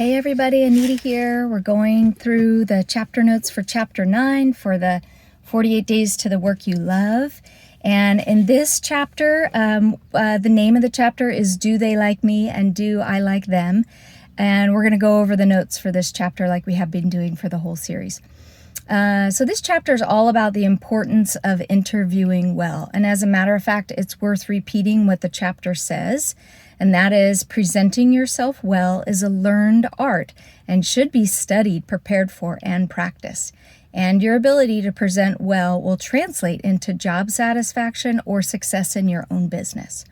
Hey everybody, Anita here. We're going through the chapter notes for chapter 9 for the 48 Days to the Work You Love. And in this chapter, the name of the chapter is Do They Like Me and Do I Like Them? And we're going to go over the notes for this chapter like we have been doing for the whole series. So this chapter is all about the importance of interviewing well. And as a matter of fact, it's worth repeating what the chapter says. And that is, presenting yourself well is a learned art and should be studied, prepared for, and practiced. And your ability to present well will translate into job satisfaction or success in your own business.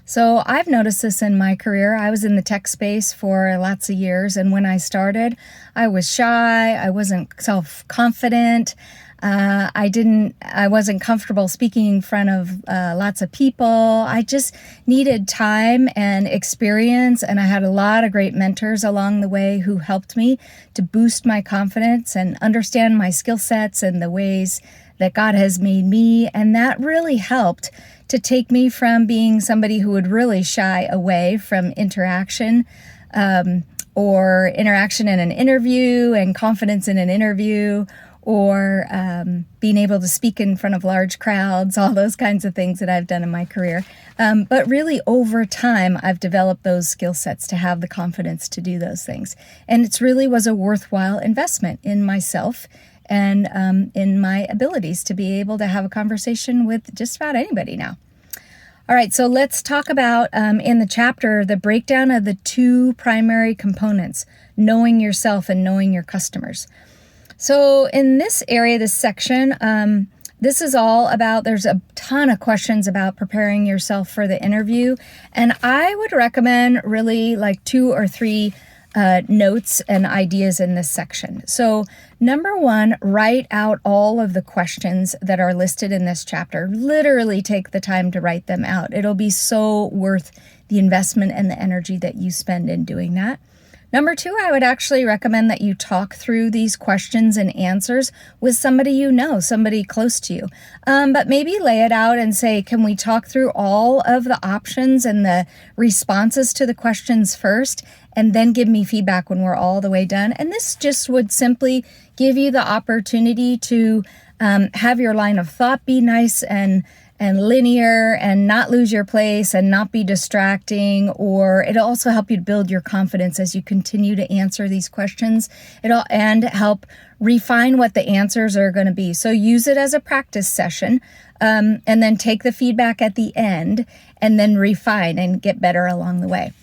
So I've noticed this in my career. I was in the tech space for lots of years, and when I started, I was shy, I wasn't self-confident, I wasn't comfortable speaking in front of lots of people. I just needed time and experience, and I had a lot of great mentors along the way who helped me to boost my confidence and understand my skill sets and the ways that God has made me, and that really helped to take me from being somebody who would really shy away from interaction or interaction in an interview and confidence in an interview, or being able to speak in front of large crowds, all those kinds of things that I've done in my career. But really over time, I've developed those skill sets to have the confidence to do those things. And it really was a worthwhile investment in myself and in my abilities to be able to have a conversation with just about anybody now. All right, so let's talk about, in the chapter, the breakdown of the two primary components, knowing yourself and knowing your customers. So in this area, this section, this is all about, there's a ton of questions about preparing yourself for the interview. And I would recommend really like 2 or 3 notes and ideas in this section. So number 1, write out all of the questions that are listed in this chapter. Literally take the time to write them out. It'll be so worth the investment and the energy that you spend in doing that. Number 2, I would actually recommend that you talk through these questions and answers with somebody you know, somebody close to you. But maybe lay it out and say, can we talk through all of the options and the responses to the questions first, and then give me feedback when we're all the way done? And this just would simply give you the opportunity to have your line of thought be nice and linear and not lose your place and not be distracting, or it'll also help you to build your confidence as you continue to answer these questions. And help refine what the answers are going to be. So use it as a practice session, and then take the feedback at the end and then refine and get better along the way.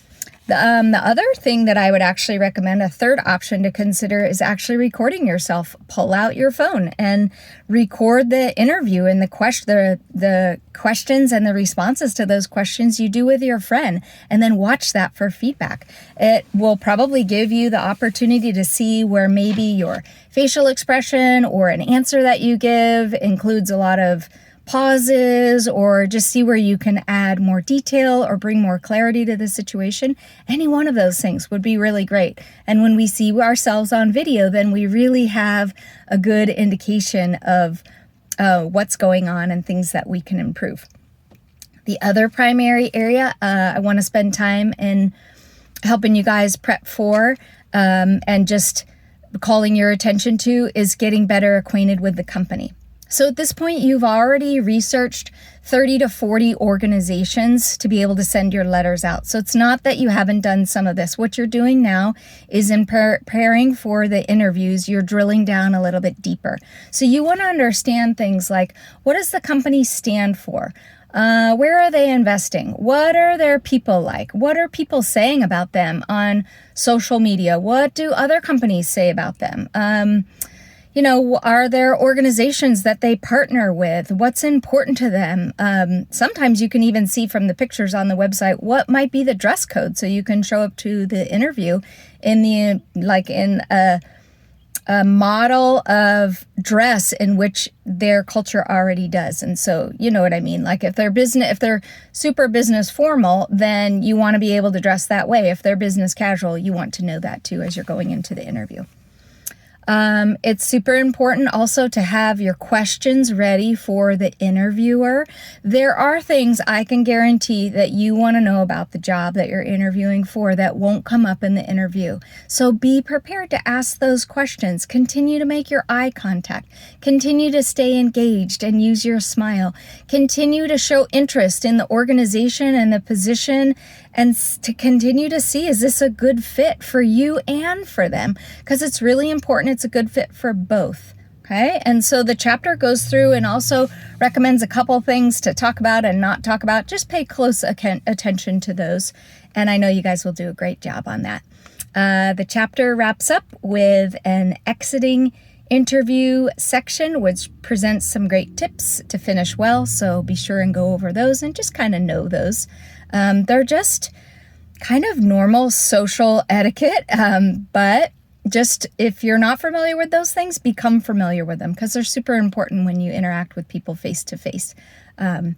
The other thing that I would actually recommend, a third option to consider, is actually recording yourself. Pull out your phone and record the interview and the questions and the responses to those questions you do with your friend, and then watch that for feedback. It will probably give you the opportunity to see where maybe your facial expression or an answer that you give includes a lot of pauses, or just see where you can add more detail or bring more clarity to the situation. Any one of those things would be really great. And when we see ourselves on video, then we really have a good indication of what's going on and things that we can improve. The other primary area I want to spend time in helping you guys prep for and just calling your attention to is getting better acquainted with the company. So at this point, you've already researched 30 to 40 organizations to be able to send your letters out. So it's not that you haven't done some of this. What you're doing now is in preparing for the interviews, you're drilling down a little bit deeper. So you want to understand things like, what does the company stand for? Where are they investing? What are their people like? What are people saying about them on social media? What do other companies say about them? Are there organizations that they partner with? What's important to them? Sometimes you can even see from the pictures on the website what might be the dress code, so you can show up to the interview in a model of dress in which their culture already does. And so, you know what I mean? Like if they're super business formal, then you want to be able to dress that way. If they're business casual, you want to know that too as you're going into the interview. It's super important also to have your questions ready for the interviewer. There are things I can guarantee that you want to know about the job that you're interviewing for that won't come up in the interview. So be prepared to ask those questions. Continue to make your eye contact. Continue to stay engaged and use your smile. Continue to show interest in the organization and the position, and to continue to see, is this a good fit for you and for them? Because it's really important it's a good fit for both. Okay, and so the chapter goes through and also recommends a couple things to talk about and not talk about. Just pay close attention to those, and I know you guys will do a great job on that. The chapter wraps up with an exiting interview section, which presents some great tips to finish well, so be sure and go over those and just kind of know those. They're just kind of normal social etiquette, but just if you're not familiar with those things, become familiar with them, because they're super important when you interact with people face to face. And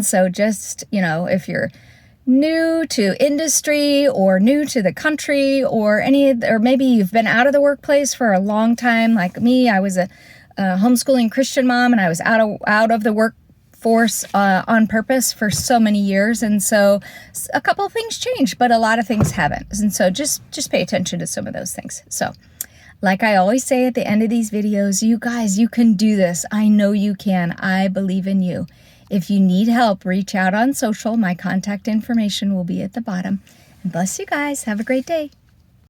so just, if you're new to industry or new to the country or maybe you've been out of the workplace for a long time, like me. I was a homeschooling Christian mom, and I was out of the workforce on purpose for so many years, and so a couple of things changed, but a lot of things haven't. And so just pay attention to some of those things. So like I always say at the end of these videos, you guys, you can do this. I know you can. I believe in you. If you need help, reach out on social. My contact information will be at the bottom. And bless you guys. Have a great day.